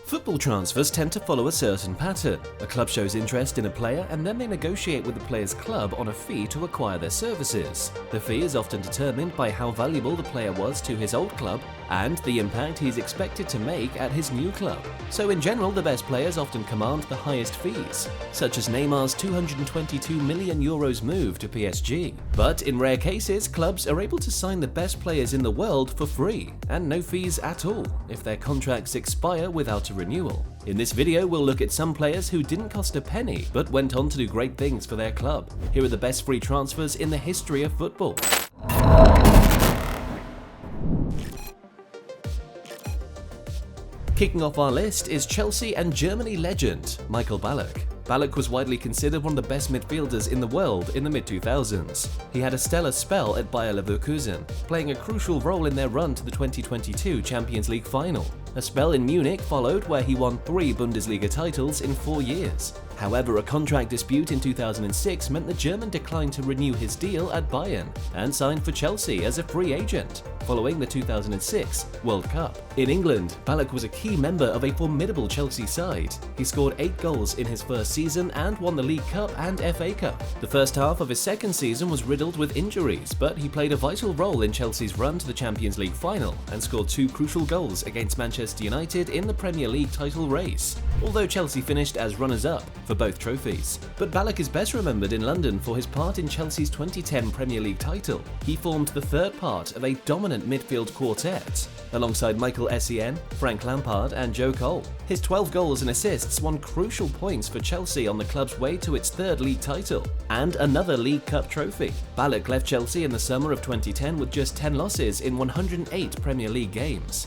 Football transfers tend to follow a certain pattern. A club shows interest in a player and then they negotiate with the player's club on a fee to acquire their services. The fee is often determined by how valuable the player was to his old club and the impact he's expected to make at his new club. So in general, the best players often command the highest fees, such as Neymar's €222 million move to PSG. But in rare cases, clubs are able to sign the best players in the world for free and no fees at all if their contracts expire without a renewal. In this video, we'll look at some players who didn't cost a penny but went on to do great things for their club. Here are the best free transfers in the history of football. Kicking off our list is Chelsea and Germany legend Michael Ballack. Ballack was widely considered one of the best midfielders in the world in the mid-2000s. He had a stellar spell at Bayer Leverkusen, playing a crucial role in their run to the 2022 Champions League final. A spell in Munich followed where he won 3 Bundesliga titles in 4 years. However, a contract dispute in 2006 meant the German declined to renew his deal at Bayern and signed for Chelsea as a free agent, following the 2006 World Cup. In England, Ballack was a key member of a formidable Chelsea side. He scored 8 goals in his first season and won the League Cup and FA Cup. The first half of his second season was riddled with injuries, but he played a vital role in Chelsea's run to the Champions League final and scored 2 crucial goals against Manchester United in the Premier League title race, although Chelsea finished as runners-up for both trophies. But Ballack is best remembered in London for his part in Chelsea's 2010 Premier League title. He formed the third part of a dominant midfield quartet, alongside Michael Essien, Frank Lampard and Joe Cole. His 12 goals and assists won crucial points for Chelsea on the club's way to its third league title and another League Cup trophy. Ballack left Chelsea in the summer of 2010 with just 10 losses in 108 Premier League games.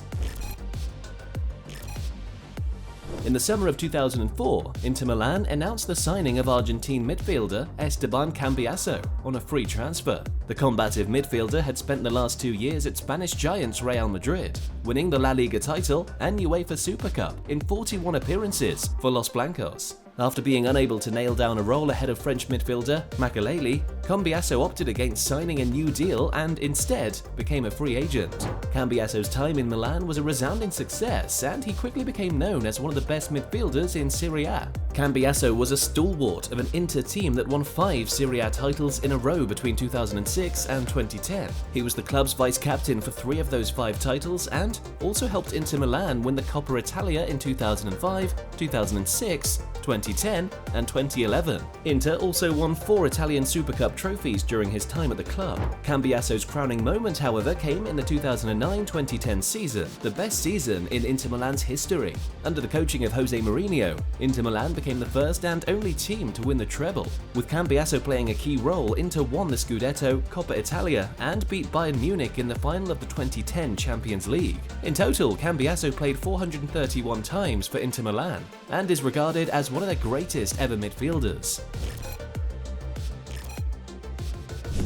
In the summer of 2004, Inter Milan announced the signing of Argentine midfielder Esteban Cambiasso on a free transfer. The combative midfielder had spent the last 2 years at Spanish giants Real Madrid, winning the La Liga title and UEFA Super Cup in 41 appearances for Los Blancos. After being unable to nail down a role ahead of French midfielder Makelele, Cambiasso opted against signing a new deal and instead became a free agent. Cambiasso's time in Milan was a resounding success and he quickly became known as one of the best midfielders in Serie A. Cambiasso was a stalwart of an Inter team that won 5 Serie A titles in a row between 2006 and 2010. He was the club's vice-captain for 3 of those 5 titles and also helped Inter Milan win the Coppa Italia in 2005, 2006, 2010 and 2011. Inter also won 4 Italian Super Cup trophies during his time at the club. Cambiasso's crowning moment, however, came in the 2009-2010 season, the best season in Inter Milan's history. Under the coaching of Jose Mourinho, Inter Milan became the first and only team to win the treble. With Cambiasso playing a key role, Inter won the Scudetto, Coppa Italia and beat Bayern Munich in the final of the 2010 Champions League. In total, Cambiasso played 431 times for Inter Milan and is regarded as one of their greatest ever midfielders.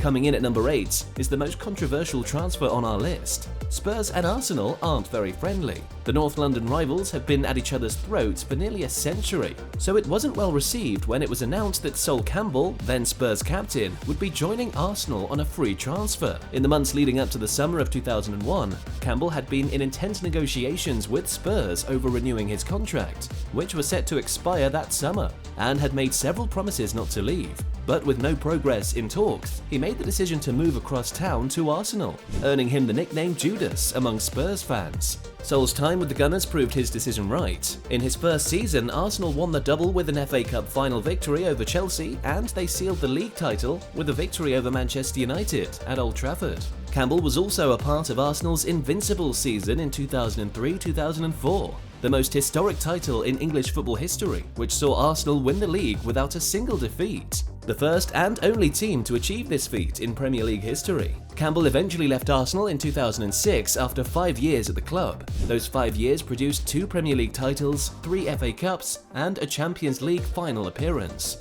Coming in at number 8 is the most controversial transfer on our list. Spurs and Arsenal aren't very friendly. The North London rivals have been at each other's throats for nearly a century, so it wasn't well received when it was announced that Sol Campbell, then Spurs captain, would be joining Arsenal on a free transfer. In the months leading up to the summer of 2001, Campbell had been in intense negotiations with Spurs over renewing his contract, which was set to expire that summer, and had made several promises not to leave. But with no progress in talks, he made the decision to move across town to Arsenal, earning him the nickname Judas among Spurs fans. Sol's time with the Gunners proved his decision right. In his first season, Arsenal won the double with an FA Cup final victory over Chelsea, and they sealed the league title with a victory over Manchester United at Old Trafford. Campbell was also a part of Arsenal's invincible season in 2003-2004. The most historic title in English football history, which saw Arsenal win the league without a single defeat. The first and only team to achieve this feat in Premier League history. Campbell eventually left Arsenal in 2006 after 5 years at the club. Those 5 years produced 2 Premier League titles, 3 FA Cups, and a Champions League final appearance.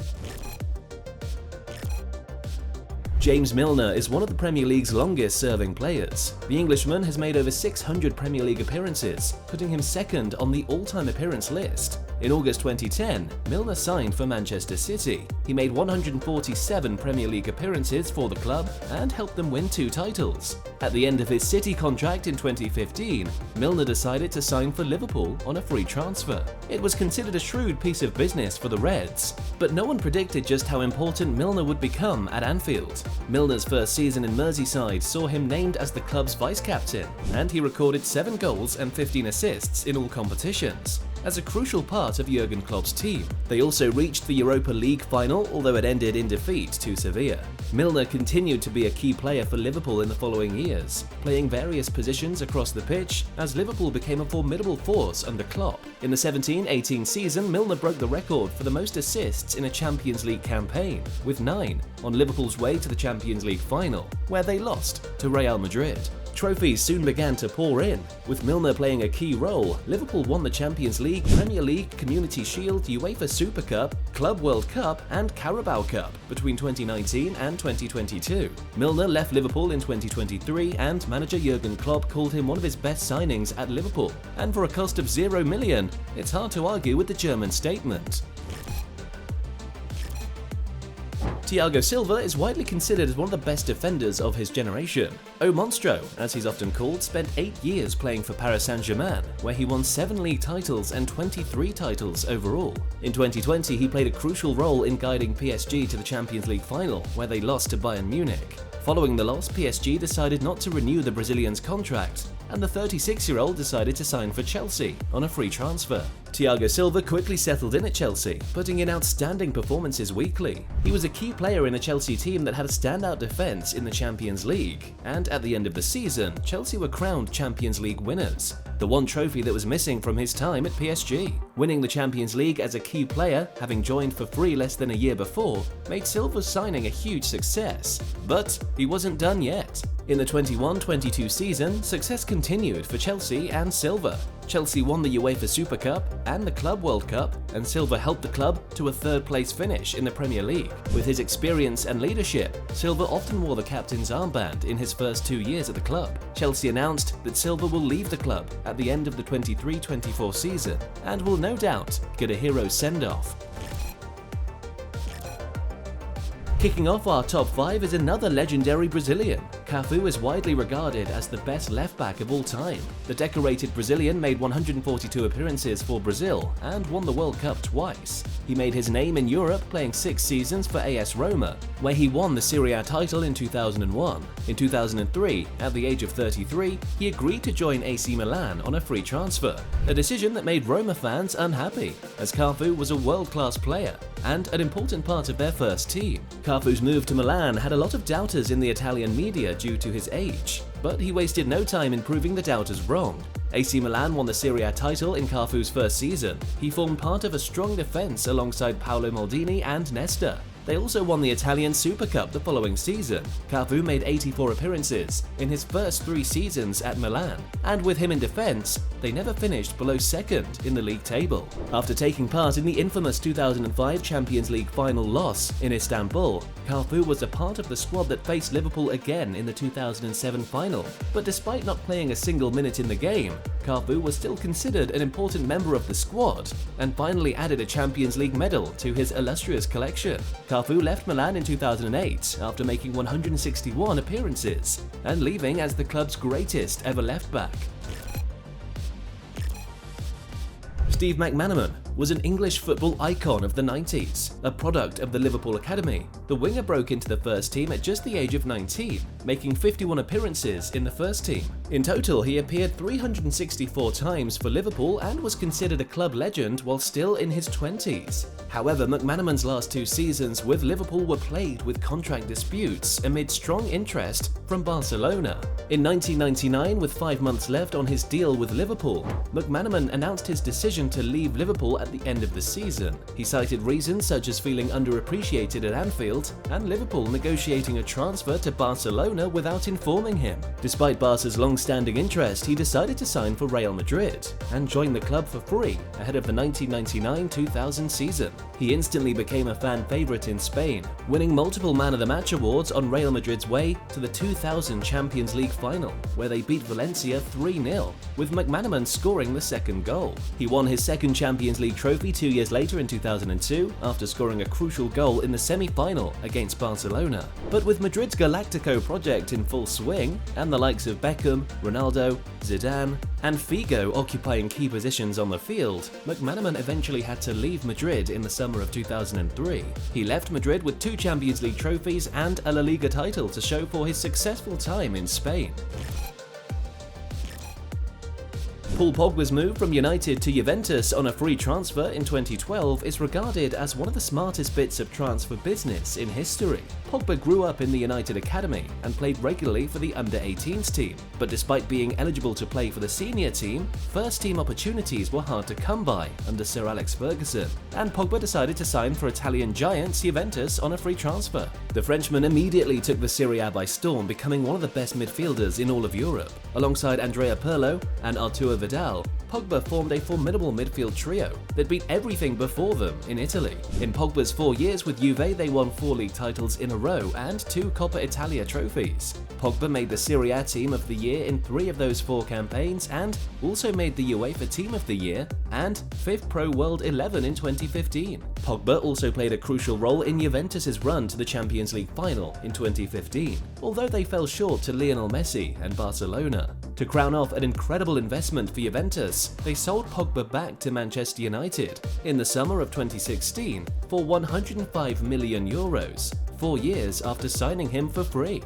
James Milner is one of the Premier League's longest-serving players. The Englishman has made over 600 Premier League appearances, putting him second on the all-time appearance list. In August 2010, Milner signed for Manchester City. He made 147 Premier League appearances for the club and helped them win 2 titles. At the end of his City contract in 2015, Milner decided to sign for Liverpool on a free transfer. It was considered a shrewd piece of business for the Reds, but no one predicted just how important Milner would become at Anfield. Milner's first season in Merseyside saw him named as the club's vice-captain, and he recorded 7 goals and 15 assists in all competitions. As a crucial part of Jurgen Klopp's team. They also reached the Europa League final, although it ended in defeat to Sevilla. Milner continued to be a key player for Liverpool in the following years, playing various positions across the pitch as Liverpool became a formidable force under Klopp. In the 17-18 season, Milner broke the record for the most assists in a Champions League campaign, with 9, on Liverpool's way to the Champions League final, where they lost to Real Madrid. Trophies soon began to pour in. With Milner playing a key role, Liverpool won the Champions League, Premier League, Community Shield, UEFA Super Cup, Club World Cup and Carabao Cup between 2019 and 2022. Milner left Liverpool in 2023 and manager Jurgen Klopp called him one of his best signings at Liverpool. And for a cost of €0 million, it's hard to argue with the German statement. Thiago Silva is widely considered as one of the best defenders of his generation. O Monstro, as he's often called, spent 8 years playing for Paris Saint-Germain, where he won 7 league titles and 23 titles overall. In 2020, he played a crucial role in guiding PSG to the Champions League final, where they lost to Bayern Munich. Following the loss, PSG decided not to renew the Brazilian's contract, and the 36-year-old decided to sign for Chelsea on a free transfer. Thiago Silva quickly settled in at Chelsea, putting in outstanding performances weekly. He was a key player in a Chelsea team that had a standout defense in the Champions League, and at the end of the season, Chelsea were crowned Champions League winners, the one trophy that was missing from his time at PSG. Winning the Champions League as a key player, having joined for free less than a year before, made Silva's signing a huge success. But he wasn't done yet. In the 21-22 season, success continued for Chelsea and Silva. Chelsea won the UEFA Super Cup and the Club World Cup, and Silva helped the club to a third-place finish in the Premier League. With his experience and leadership, Silva often wore the captain's armband in his first 2 years at the club. Chelsea announced that Silva will leave the club at the end of the 23-24 season and will no doubt get a hero send-off. Kicking off our top 5 is another legendary Brazilian. Cafu is widely regarded as the best left-back of all time. The decorated Brazilian made 142 appearances for Brazil and won the World Cup twice. He made his name in Europe playing 6 seasons for AS Roma, where he won the Serie A title in 2001. In 2003, at the age of 33, he agreed to join AC Milan on a free transfer, a decision that made Roma fans unhappy, as Cafu was a world-class player and an important part of their first team. Cafu's move to Milan had a lot of doubters in the Italian media due to his age, but he wasted no time in proving the doubters wrong. AC Milan won the Serie A title in Cafu's first season. He formed part of a strong defense alongside Paolo Maldini and Nesta. They also won the Italian Super Cup the following season. Cafu made 84 appearances in his first 3 seasons at Milan, and with him in defence, they never finished below second in the league table. After taking part in the infamous 2005 Champions League final loss in Istanbul, Cafu was a part of the squad that faced Liverpool again in the 2007 final. But despite not playing a single minute in the game, Cafu was still considered an important member of the squad, and finally added a Champions League medal to his illustrious collection. Cafu left Milan in 2008 after making 161 appearances, and leaving as the club's greatest ever left-back. Steve McManaman was an English football icon of the 90s, a product of the Liverpool Academy. The winger broke into the first team at just the age of 19, making 51 appearances in the first team. In total, he appeared 364 times for Liverpool and was considered a club legend while still in his 20s. However, McManaman's last 2 seasons with Liverpool were plagued with contract disputes amid strong interest from Barcelona. In 1999, with 5 months left on his deal with Liverpool, McManaman announced his decision to leave Liverpool at the end of the season. He cited reasons such as feeling underappreciated at Anfield and Liverpool negotiating a transfer to Barcelona without informing him. Despite Barca's long-standing interest, he decided to sign for Real Madrid and join the club for free ahead of the 1999-2000 season. He instantly became a fan favourite in Spain, winning multiple Man of the Match awards on Real Madrid's way to the 2000 Champions League final, where they beat Valencia 3-0, with McManaman scoring the second goal. He won his second Champions League League trophy 2 years later in 2002 after scoring a crucial goal in the semi-final against Barcelona. But with Madrid's Galactico project in full swing, and the likes of Beckham, Ronaldo, Zidane, and Figo occupying key positions on the field, McManaman eventually had to leave Madrid in the summer of 2003. He left Madrid with 2 Champions League trophies and a La Liga title to show for his successful time in Spain. Paul Pogba's move from United to Juventus on a free transfer in 2012 is regarded as one of the smartest bits of transfer business in history. Pogba grew up in the United Academy and played regularly for the under-18s team, but despite being eligible to play for the senior team, first-team opportunities were hard to come by under Sir Alex Ferguson, and Pogba decided to sign for Italian giants Juventus on a free transfer. The Frenchman immediately took the Serie A by storm, becoming one of the best midfielders in all of Europe. Alongside Andrea Pirlo and Arturo Vidal, Pogba formed a formidable midfield trio that beat everything before them in Italy. In Pogba's 4 years with Juve, they won 4 league titles in a row and 2 Coppa Italia trophies. Pogba made the Serie A Team of the Year in 3 of those 4 campaigns and also made the UEFA Team of the Year and 5th Pro World 11 in 2015. Pogba also played a crucial role in Juventus's run to the Champions League final in 2015, although they fell short to Lionel Messi and Barcelona. To crown off an incredible investment for Juventus, they sold Pogba back to Manchester United in the summer of 2016 for €105 million, 4 years after signing him for free.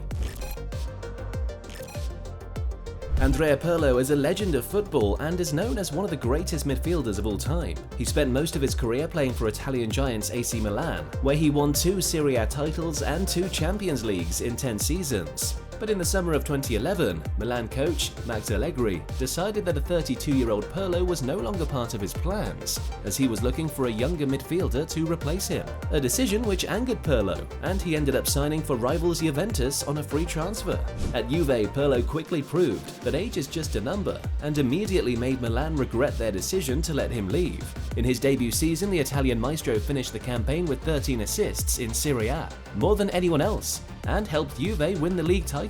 Andrea Pirlo is a legend of football and is known as one of the greatest midfielders of all time. He spent most of his career playing for Italian giants AC Milan, where he won 2 Serie A titles and 2 Champions Leagues in 10 seasons. But in the summer of 2011, Milan coach Max Allegri decided that a 32-year-old Pirlo was no longer part of his plans, as he was looking for a younger midfielder to replace him. A decision which angered Pirlo, and he ended up signing for rivals Juventus on a free transfer. At Juve, Pirlo quickly proved that age is just a number, and immediately made Milan regret their decision to let him leave. In his debut season, the Italian maestro finished the campaign with 13 assists in Serie A, more than anyone else, and helped Juve win the league title.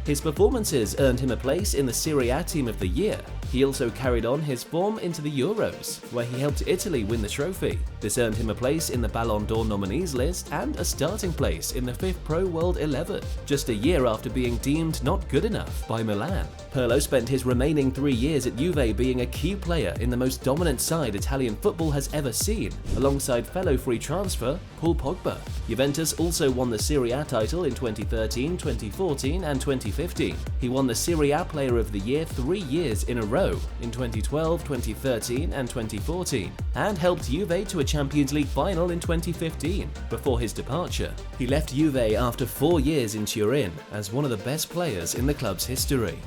His performances earned him a place in the Serie A Team of the Year. He also carried on his form into the Euros, where he helped Italy win the trophy. This earned him a place in the Ballon d'Or nominees list and a starting place in the 5th Pro World 11, just a year after being deemed not good enough by Milan. Pirlo spent his remaining 3 years at Juve being a key player in the most dominant side Italian football has ever seen, alongside fellow free transfer Paul Pogba. Juventus also won the Serie A title in 2013, 2014 and 2015. He won the Serie A Player of the Year 3 years in a row in 2012, 2013 and 2014, and helped Juve to a Champions League final in 2015. Before his departure, he left Juve after 4 years in Turin as one of the best players in the club's history.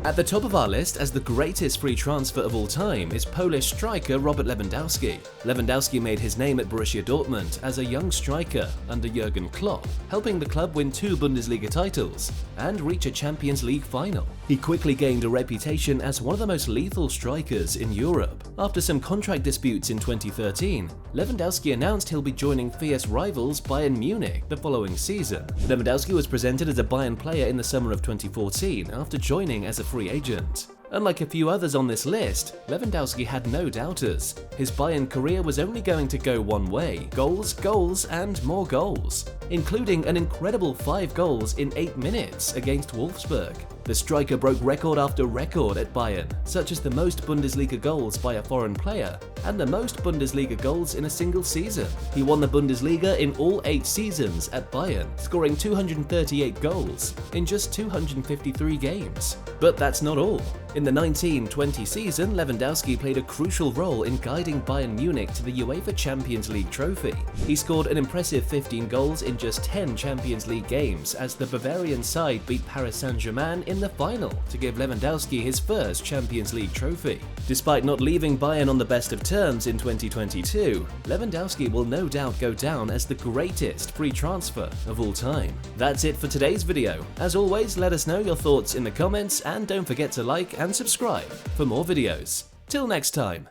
At the top of our list as the greatest free transfer of all time is Polish striker Robert Lewandowski. Lewandowski made his name at Borussia Dortmund as a young striker under Jurgen Klopp, helping the club win 2 Bundesliga titles and reach a Champions League final. He quickly gained a reputation as one of the most lethal strikers in Europe. After some contract disputes in 2013, Lewandowski announced he'll be joining fierce rivals Bayern Munich the following season. Lewandowski was presented as a Bayern player in the summer of 2014 after joining as a free agent. Unlike a few others on this list, Lewandowski had no doubters. His Bayern career was only going to go one way: goals, goals, and more goals, including an incredible 5 goals in 8 minutes against Wolfsburg. The striker broke record after record at Bayern, such as the most Bundesliga goals by a foreign player and the most Bundesliga goals in a single season. He won the Bundesliga in all 8 seasons at Bayern, scoring 238 goals in just 253 games. But that's not all. In the 19-20 season, Lewandowski played a crucial role in guiding Bayern Munich to the UEFA Champions League trophy. He scored an impressive 15 goals in just 10 Champions League games as the Bavarian side beat Paris Saint-Germain in the final to give Lewandowski his first Champions League trophy. Despite not leaving Bayern on the best of terms in 2022, Lewandowski will no doubt go down as the greatest free transfer of all time. That's it for today's video. As always, let us know your thoughts in the comments and don't forget to like and subscribe for more videos. Till next time.